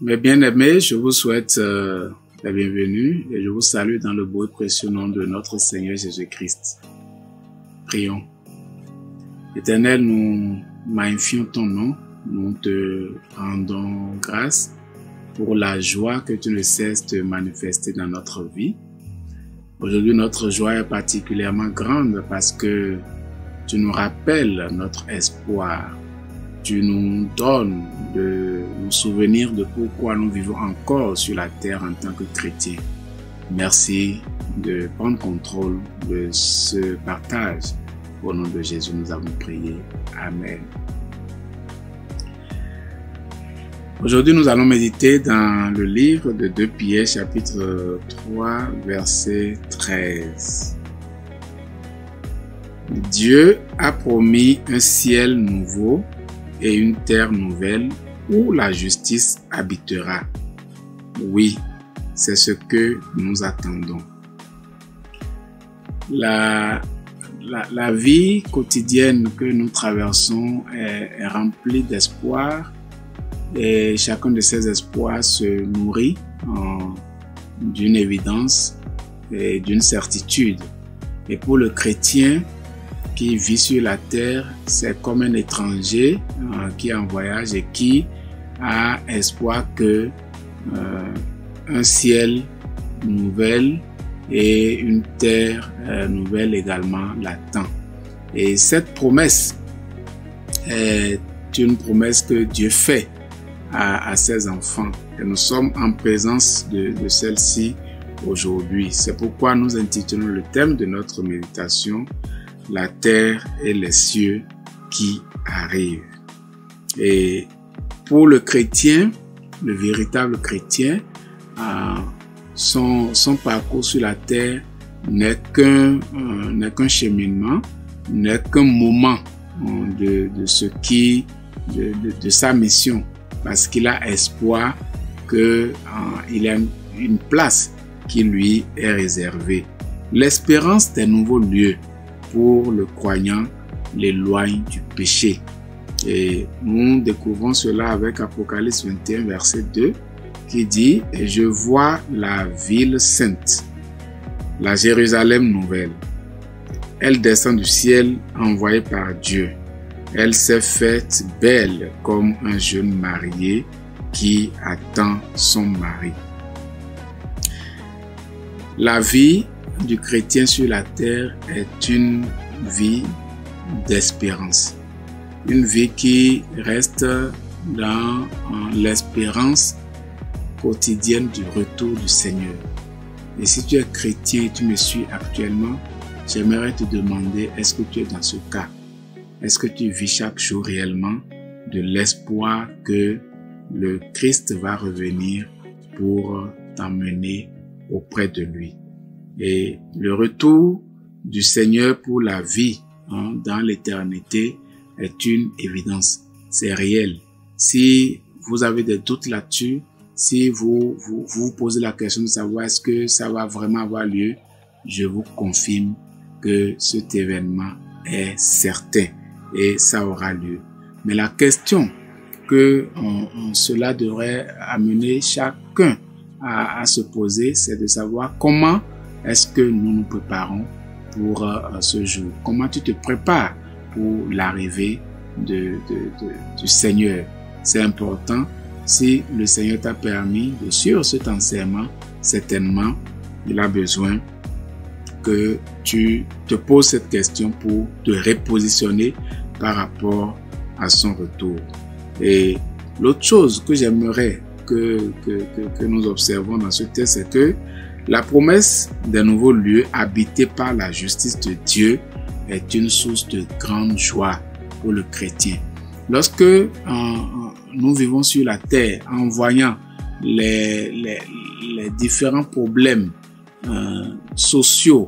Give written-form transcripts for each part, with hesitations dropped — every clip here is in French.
Mes bien-aimés, je vous souhaite la bienvenue et je vous salue dans le beau et précieux nom de notre Seigneur Jésus-Christ. Prions. Éternel, nous magnifions ton nom, nous te rendons grâce pour la joie que tu ne cesses de manifester dans notre vie. Aujourd'hui, notre joie est particulièrement grande parce que tu nous rappelles notre espoir. Tu nous donnes de nous souvenir de pourquoi nous vivons encore sur la terre en tant que chrétiens. Merci de prendre contrôle de ce partage. Au nom de Jésus, nous avons prié. Amen. Aujourd'hui, nous allons méditer dans le livre de 2 Pierre, chapitre 3, verset 13. Dieu a promis un ciel nouveau et une terre nouvelle où la justice habitera. Oui, c'est ce que nous attendons. La vie quotidienne que nous traversons est remplie d'espoir et chacun de ces espoirs se nourrit d'une évidence et d'une certitude. Et pour le chrétien qui vit sur la terre, c'est comme un étranger qui est en voyage et qui a espoir que un ciel nouvel et une terre nouvelle également l'attend. Et cette promesse est une promesse que Dieu fait à ses enfants. Et nous sommes en présence de celle-ci aujourd'hui. C'est pourquoi nous intitulons le thème de notre méditation « La terre et les cieux qui arrivent ». Et pour le chrétien, le véritable chrétien, son parcours sur la terre n'est qu'un cheminement, n'est qu'un moment de sa mission, parce qu'il a espoir qu'il a une place qui lui est réservée. L'espérance des nouveaux lieux pour le croyant l'éloigne du péché. Et nous découvrons cela avec Apocalypse 21, verset 2, qui dit « Et je vois la ville sainte, la Jérusalem nouvelle. Elle descend du ciel, envoyée par Dieu. Elle s'est faite belle comme un jeune marié qui attend son mari. » La vie du chrétien sur la terre est une vie d'espérance. Une vie qui reste dans l'espérance quotidienne du retour du Seigneur. Et si tu es chrétien et tu me suis actuellement, j'aimerais te demander, est-ce que tu es dans ce cas? Est-ce que tu vis chaque jour réellement de l'espoir que le Christ va revenir pour t'emmener auprès de lui? Et le retour du Seigneur pour la vie dans l'éternité est une évidence. C'est réel. Si vous avez des doutes là-dessus, si vous posez la question de savoir est-ce que ça va vraiment avoir lieu, je vous confirme que cet événement est certain et ça aura lieu. Mais la question que cela devrait amener chacun à se poser, c'est de savoir comment est-ce que nous nous préparons pour ce jour. Comment tu te prépares pour l'arrivée du Seigneur. C'est important. Si le Seigneur t'a permis de suivre cet enseignement, certainement, il a besoin que tu te poses cette question pour te repositionner par rapport à son retour. Et l'autre chose que j'aimerais que nous observons dans ce texte, c'est que la promesse d'un nouveau lieu habité par la justice de Dieu est une source de grande joie pour le chrétien. Lorsque nous vivons sur la terre en voyant les différents problèmes sociaux,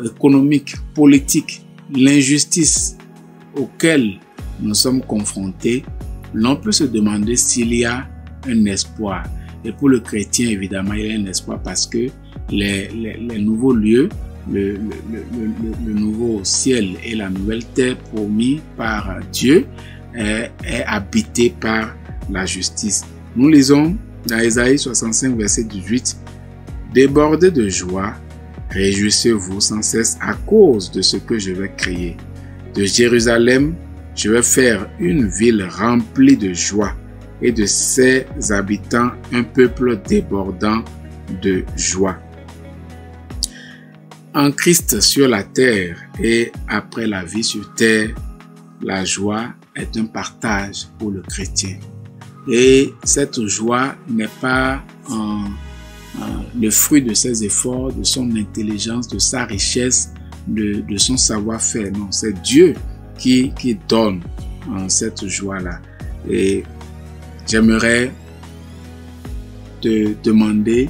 économiques, politiques, l'injustice auxquels nous sommes confrontés, l'on peut se demander s'il y a un espoir. Et pour le chrétien, évidemment, il y a un espoir parce que les nouveaux lieux, le nouveau ciel et la nouvelle terre promis par Dieu est habité par la justice. Nous lisons Dans Ésaïe 65, verset 18, « Débordez de joie, réjouissez-vous sans cesse à cause de ce que je vais créer. De Jérusalem, je vais faire une ville remplie de joie et de ses habitants un peuple débordant de joie. » En Christ sur la terre et après la vie sur terre, la joie est un partage pour le chrétien. Et cette joie n'est pas le fruit de ses efforts, de son intelligence, de sa richesse, de son savoir-faire. Non, c'est Dieu qui donne cette joie-là. Et j'aimerais te demander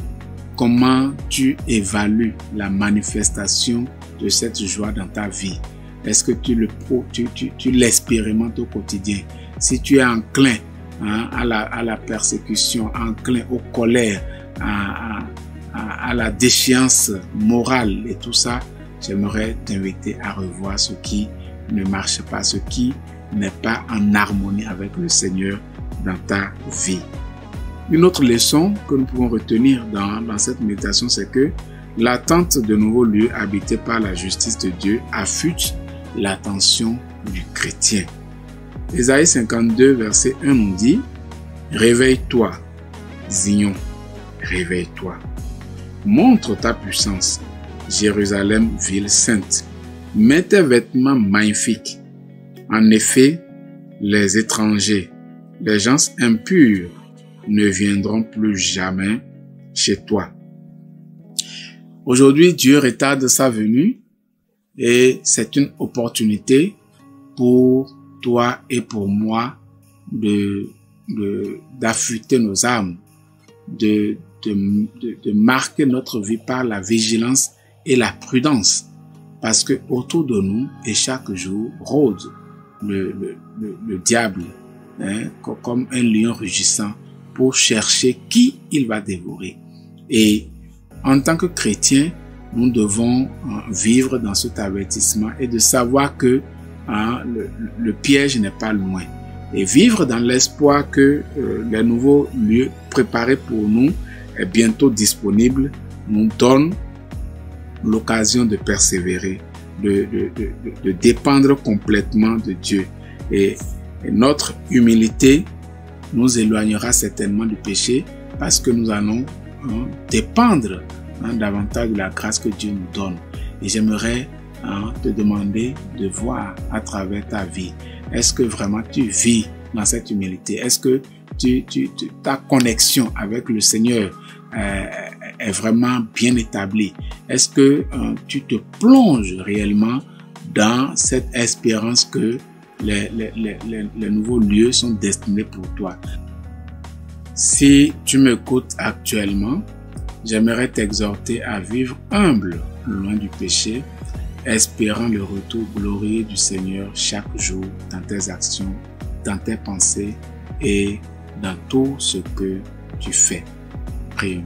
comment tu évalues la manifestation de cette joie dans ta vie. Est-ce que tu l'expérimentes au quotidien? Si tu es enclin à la persécution, enclin aux colères, à la déchéance morale et tout ça, j'aimerais t'inviter à revoir ce qui ne marche pas, ce qui n'est pas en harmonie avec le Seigneur dans ta vie. Une autre leçon que nous pouvons retenir dans cette méditation, c'est que l'attente de nouveaux lieux habités par la justice de Dieu affûte l'attention du chrétien. Ésaïe 52, verset 1 nous dit « Réveille-toi, Zion, réveille-toi. Montre ta puissance, Jérusalem, ville sainte. Mets tes vêtements magnifiques. En effet, les étrangers, les gens impurs, ne viendront plus jamais chez toi. » Aujourd'hui, Dieu retarde sa venue et c'est une opportunité pour toi et pour moi d'affûter nos âmes, de marquer notre vie par la vigilance et la prudence, parce que autour de nous et chaque jour rôde le diable, comme un lion rugissant, pour chercher qui il va dévorer. Et en tant que chrétiens, nous devons vivre dans cet avertissement et de savoir que le piège n'est pas loin. Et vivre dans l'espoir que les nouveaux lieux préparés pour nous est bientôt disponible nous donne l'occasion de persévérer, de dépendre complètement de Dieu. Et notre humilité nous éloignera certainement du péché parce que nous allons dépendre davantage de la grâce que Dieu nous donne. Et j'aimerais te demander de voir à travers ta vie. Est-ce que vraiment tu vis dans cette humilité? Est-ce que ta connexion avec le Seigneur est vraiment bien établie? Est-ce que tu te plonges réellement dans cette espérance que les nouveaux lieux sont destinés pour toi? Si tu m'écoutes actuellement, j'aimerais t'exhorter à vivre humble, loin du péché, espérant le retour glorieux du Seigneur chaque jour dans tes actions, dans tes pensées et dans tout ce que tu fais. Prions.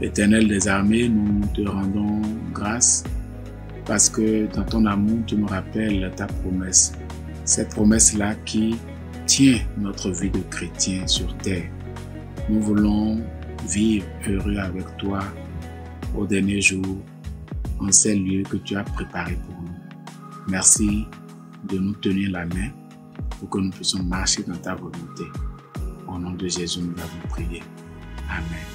Éternel des armées, nous te rendons grâce parce que dans ton amour, tu nous rappelles ta promesse. Cette promesse-là qui tient notre vie de chrétien sur terre. Nous voulons vivre heureux avec toi au dernier jour, en ces lieux que tu as préparés pour nous. Merci de nous tenir la main pour que nous puissions marcher dans ta volonté. Au nom de Jésus, nous l'avons prié. Amen.